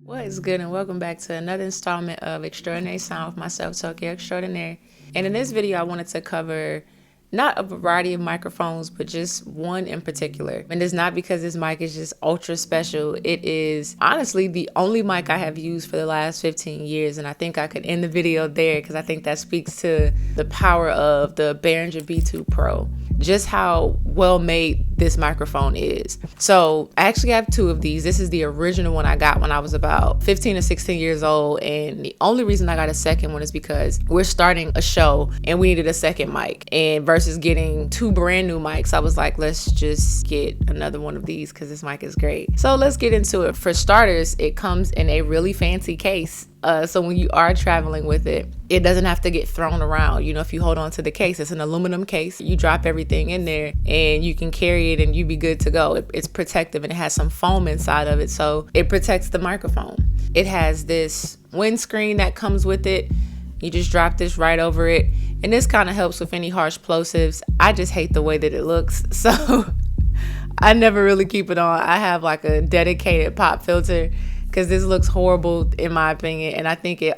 What is good, and welcome back to another installment of Extraordinary Sound with myself, Tokyo Extraordinary. And in this video, I wanted to cover not a variety of microphones, but just one in particular. And it's not because this mic is just ultra special. It is honestly the only mic I have used for the last 15 years. And I think I could end the video there because I think that speaks to the power of the Behringer B-2 Pro. Just how well made this microphone is. So I actually have two of these. This is the original one I got when I was about 15 or 16 years old. And the only reason I got a second one is because we're starting a show and we needed a second mic. And versus getting two brand new mics, I was like, let's just get another one of these because this mic is great. So let's get into it. For starters, it comes in a really fancy case. So when you are traveling with it, it doesn't have to get thrown around. You know, if you hold on to the case, it's an aluminum case. You drop everything in there and you can carry it and you be good to go. It's protective and it has some foam inside of it, so it protects the microphone. It has this windscreen that comes with it. You just drop this right over it. And this kind of helps with any harsh plosives. I just hate the way that it looks. So I never really keep it on. I have like a dedicated pop filter because this looks horrible in my opinion, and I think it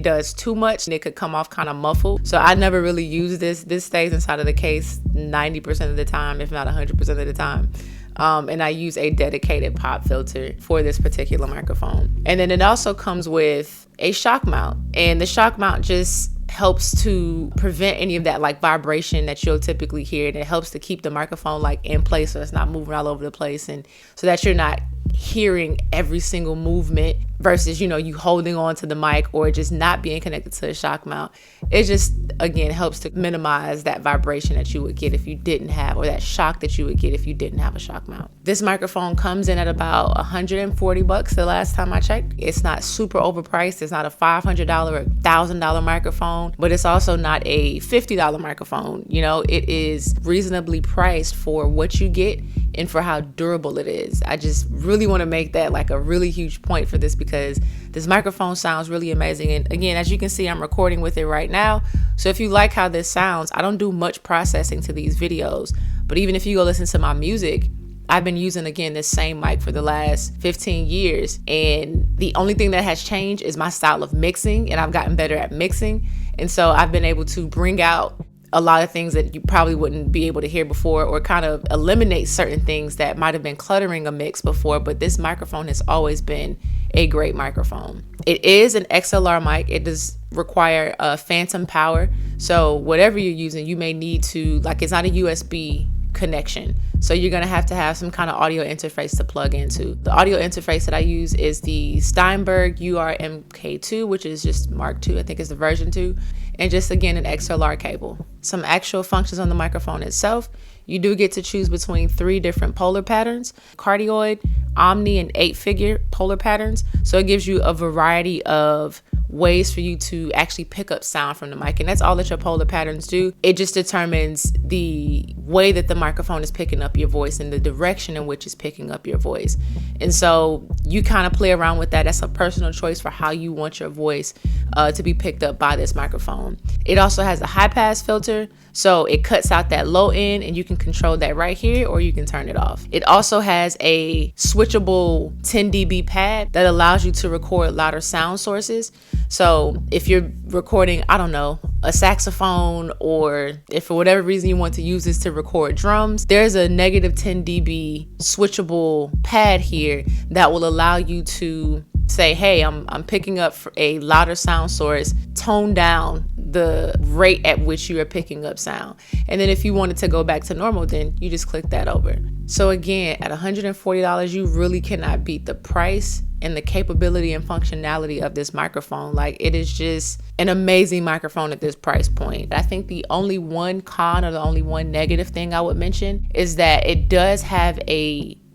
does too much and it could come off kind of muffled. So I never really use this. This stays inside of the case 90% of the time, if not 100% of the time. And I use a dedicated pop filter for this particular microphone. And then it also comes with a shock mount, and the shock mount just helps to prevent any of that like vibration that you'll typically hear, and it helps to keep the microphone like in place so it's not moving all over the place, and so that you're not hearing every single movement versus, you know, you holding on to the mic or just not being connected to the shock mount. It just, again, helps to minimize that vibration that you would get if you didn't have, or that shock that you would get if you didn't have a shock mount. This microphone comes in at about $140 the last time I checked. It's not super overpriced. It's not a $500 or $1,000 microphone, but it's also not a $50 microphone. You know, it is reasonably priced for what you get and for how durable it is. I just really want to make that like a really huge point for this because this microphone sounds really amazing. And again, as you can see, I'm recording with it right now. So if you like how this sounds, I don't do much processing to these videos, but even if you go listen to my music, I've been using, again, this same mic for the last 15 years. And the only thing that has changed is my style of mixing, and I've gotten better at mixing. And so I've been able to bring out a lot of things that you probably wouldn't be able to hear before, or kind of eliminate certain things that might have been cluttering a mix before. But this microphone has always been a great microphone. It is an XLR mic. It does require a phantom power. So whatever you're using, you may need to, like, it's not a USB connection. So you're going to have some kind of audio interface to plug into. The audio interface that I use is the Steinberg URMK2, which is just Mark II, I think is the version 2. And just, again, an XLR cable. Some actual functions on the microphone itself. You do get to choose between 3 different polar patterns: cardioid, omni, and 8-figure polar patterns. So it gives you a variety of ways for you to actually pick up sound from the mic, and that's all that your polar patterns do. It just determines the way that the microphone is picking up your voice and the direction in which it's picking up your voice. And so you kind of play around with that. That's a personal choice for how you want your voice to be picked up by this microphone. It also has a high pass filter, so it cuts out that low end, and you can control that right here, or you can turn it off. It also has a switchable 10 dB pad that allows you to record louder sound sources. So if you're recording, I don't know, a saxophone, or if for whatever reason you want to use this to record drums, there's a negative 10 dB switchable pad here that will allow you to say, hey, I'm picking up a louder sound source, tone down the rate at which you are picking up sound. And then if you wanted to go back to normal, then you just click that over. So again, at $140, you really cannot beat the price and the capability and functionality of this microphone. Like, it is just an amazing microphone at this price point. I think the only one con, or the only one negative thing I would mention, is that it does have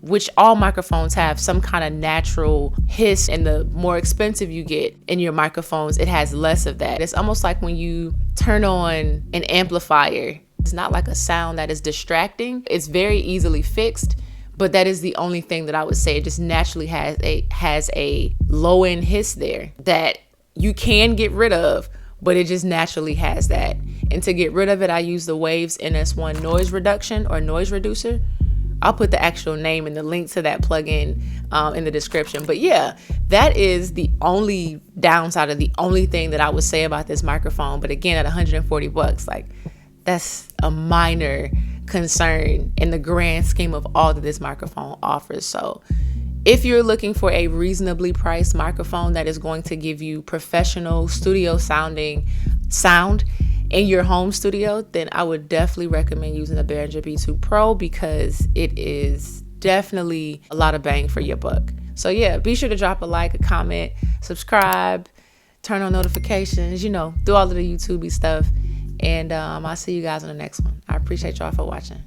which all microphones have, some kind of natural hiss, and the more expensive you get in your microphones, it has less of that. It's almost like when you turn on an amplifier, it's not like a sound that is distracting. It's very easily fixed, but that is the only thing that I would say. It just naturally has a low end hiss there that you can get rid of, but it just naturally has that. And to get rid of it, I use the Waves NS1 noise reduction or noise reducer. I'll put the actual name and the link to that plugin in the description. But yeah, that is the only downside, of the only thing that I would say about this microphone. But again, at 140 bucks, like, that's a minor concern in the grand scheme of all that this microphone offers. So if you're looking for a reasonably priced microphone that is going to give you professional studio sounding sound in your home studio, then I would definitely recommend using the Behringer B-2 Pro, because it is definitely a lot of bang for your buck. So yeah, be sure to drop a like, a comment, subscribe, turn on notifications, you know, do all of the YouTubey stuff. And I'll see you guys on the next one. I appreciate y'all for watching.